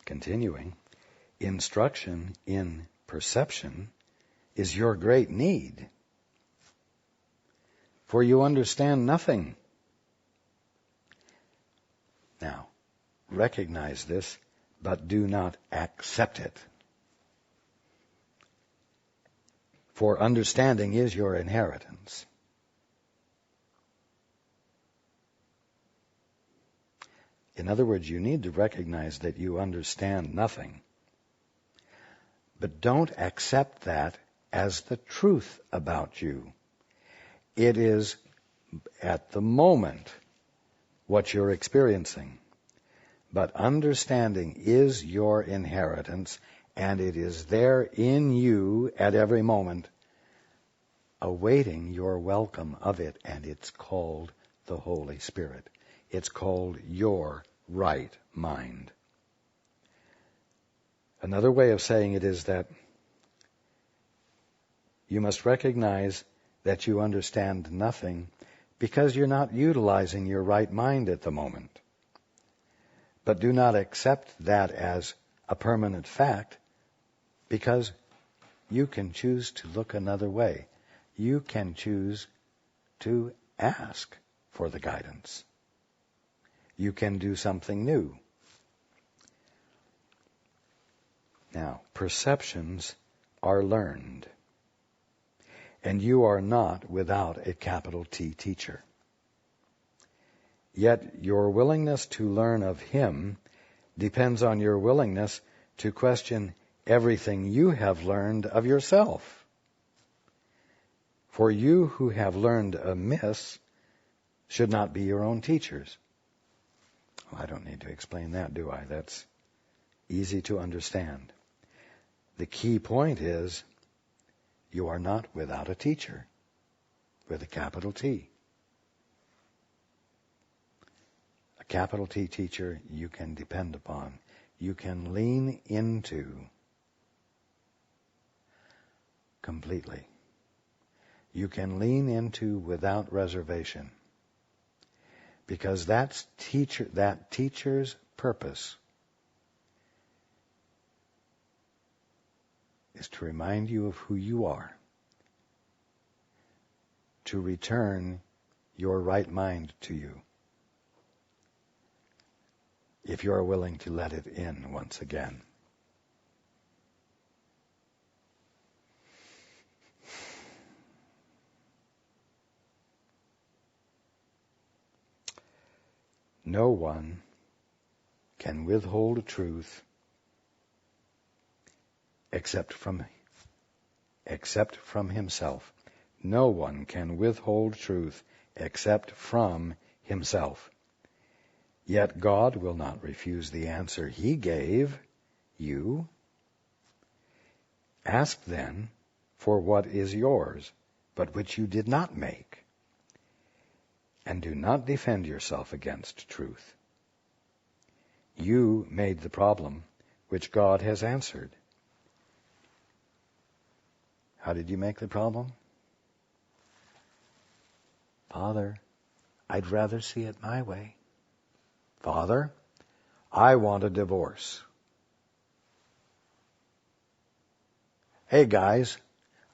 Continuing, instruction in perception is your great need, for you understand nothing. Now, recognize this, but do not accept it. For understanding is your inheritance. In other words, you need to recognize that you understand nothing. But don't accept that as the truth about you. It is, at the moment, what you're experiencing. But understanding is your inheritance, and it is there in you at every moment, awaiting your welcome of it, and it's called the Holy Spirit. It's called your right mind. Another way of saying it is that you must recognize that you understand nothing because you're not utilizing your right mind at the moment. But do not accept that as a permanent fact, because you can choose to look another way. You can choose to ask for the guidance. You can do something new. Now, perceptions are learned, and you are not without a capital T teacher. Yet your willingness to learn of him depends on your willingness to question everything you have learned of yourself. For you who have learned amiss should not be your own teachers. Well, I don't need to explain that, do I? That's easy to understand. The key point is you are not without a teacher with a capital T. A capital T teacher you can depend upon. You can lean into completely. You can lean into without reservation. Because that teacher's purpose is to remind you of who you are, to return your right mind to you, if you are willing to let it in once again. No one can withhold truth except from himself. No one can withhold truth except from himself. Yet God will not refuse the answer he gave you. Ask then for what is yours, but which you did not make. And do not defend yourself against truth. You made the problem which God has answered. How did you make the problem? Father, I'd rather see it my way. Father, I want a divorce. Hey guys,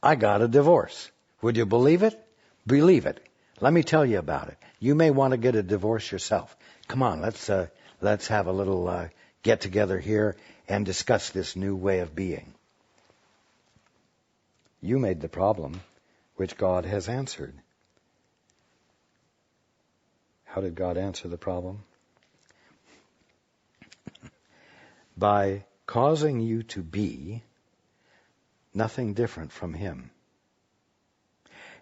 I got a divorce. Would you believe it? Believe it. Let me tell you about it. You may want to get a divorce yourself. Come on, let's have a little get together here and discuss this new way of being. You made the problem which God has answered. How did God answer the problem? By causing you to be nothing different from him,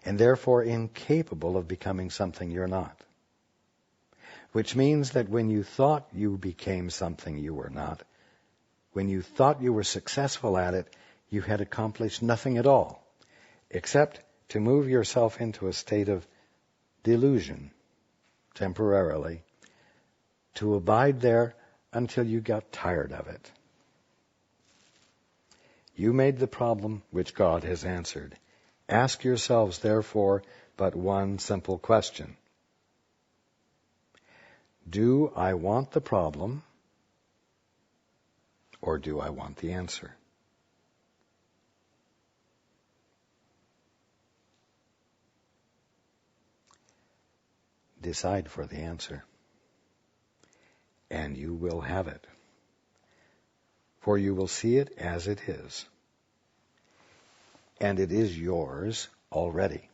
and therefore incapable of becoming something you're not. Which means that when you thought you became something you were not, when you thought you were successful at it, you had accomplished nothing at all, except to move yourself into a state of delusion, temporarily, to abide there until you got tired of it. You made the problem which God has answered. Ask yourselves, therefore, but one simple question. Do I want the problem, or do I want the answer? Decide for the answer, and you will have it. For you will see it as it is, and it is yours already.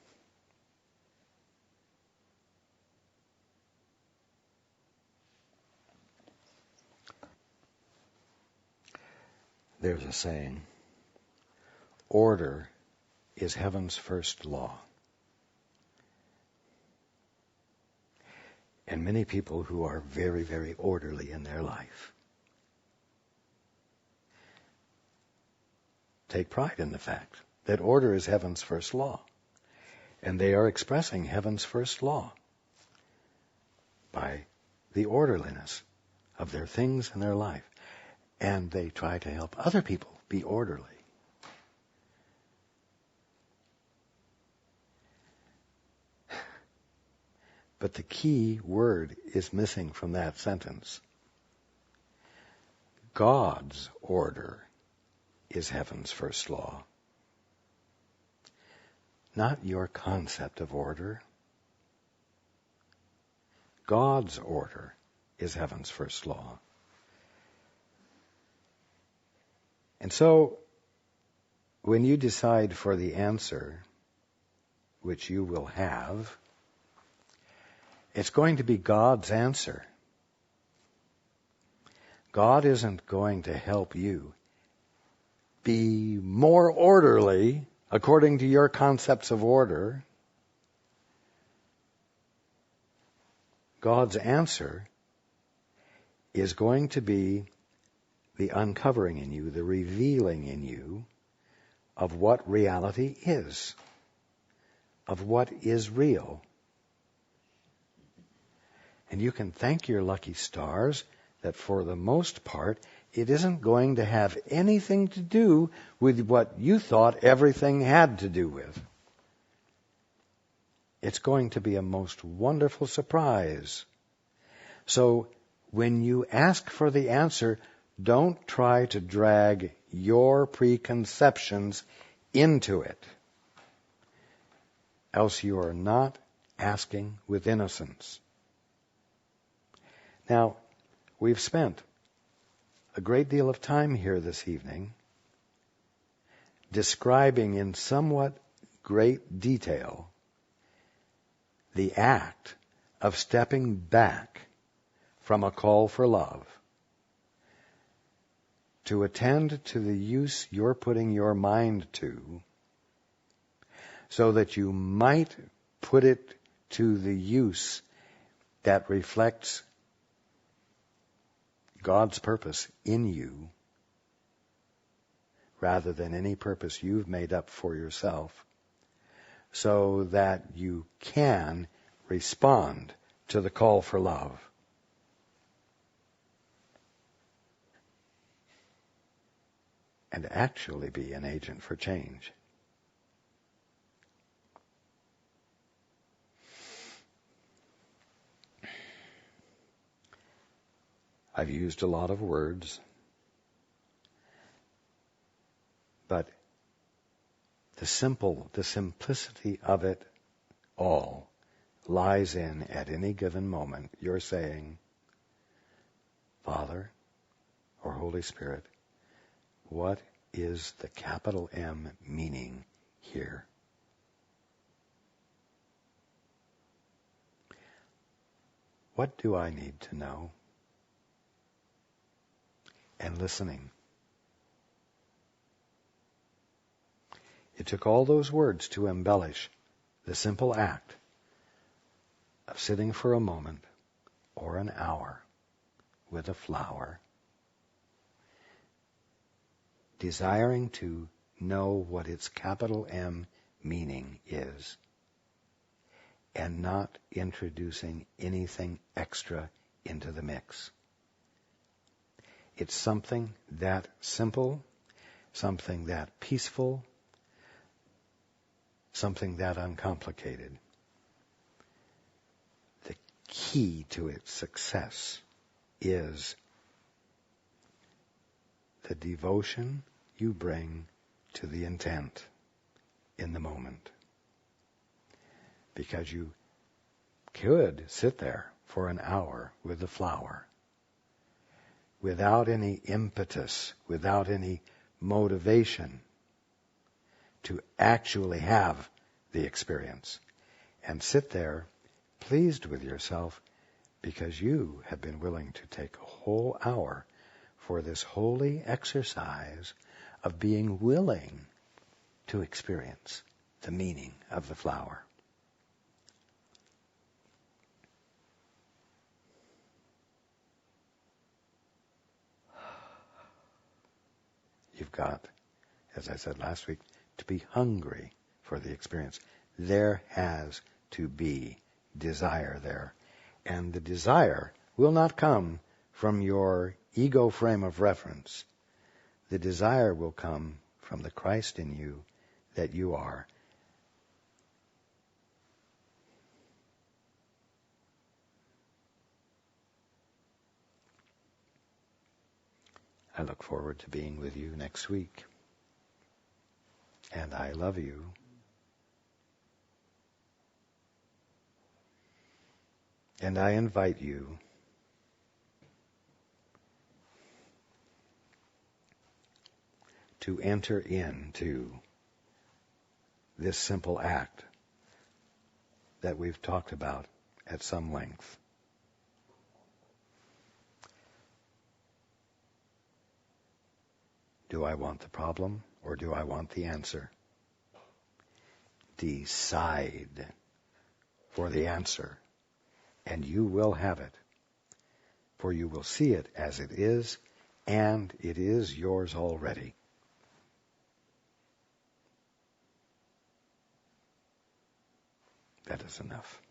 There's a saying, order is heaven's first law. And many people who are very, very orderly in their life take pride in the fact that order is heaven's first law. And they are expressing heaven's first law by the orderliness of their things in their life. And they try to help other people be orderly. But the key word is missing from that sentence. God's order is heaven's first law. Not your concept of order. God's order is heaven's first law. And so, when you decide for the answer, which you will have, it's going to be God's answer. God isn't going to help you be more orderly according to your concepts of order. God's answer is going to be the uncovering in you, the revealing in you of what reality is, of what is real. And you can thank your lucky stars that for the most part, it isn't going to have anything to do with what you thought everything had to do with. It's going to be a most wonderful surprise. So when you ask for the answer, don't try to drag your preconceptions into it. Else you are not asking with innocence. Now, we've spent a great deal of time here this evening describing in somewhat great detail the act of stepping back from a call for love to attend to the use you're putting your mind to so that you might put it to the use that reflects God's purpose in you rather than any purpose you've made up for yourself, so that you can respond to the call for love. And actually be an agent for change. I've used a lot of words, but the simplicity of it all lies in, at any given moment, you're saying, Father or Holy Spirit, what is the capital M meaning here? What do I need to know? And listening. It took all those words to embellish the simple act of sitting for a moment or an hour with a flower, desiring to know what its capital M meaning is, and not introducing anything extra into the mix. It's something that simple, something that peaceful, something that uncomplicated. The key to its success is the devotion you bring to the intent in the moment. Because you could sit there for an hour with the flower without any impetus, without any motivation to actually have the experience, and sit there pleased with yourself because you have been willing to take a whole hour for this holy exercise of being willing to experience the meaning of the flower. You've got, as I said last week, to be hungry for the experience. There has to be desire there. And the desire will not come from your ego frame of reference. The desire will come from the Christ in you that you are. I look forward to being with you next week. And I love you. And I invite you to enter into this simple act that we've talked about at some length. Do I want the problem or do I want the answer? Decide for the answer, and you will have it. For you will see it as it is, and it is yours already. That is enough.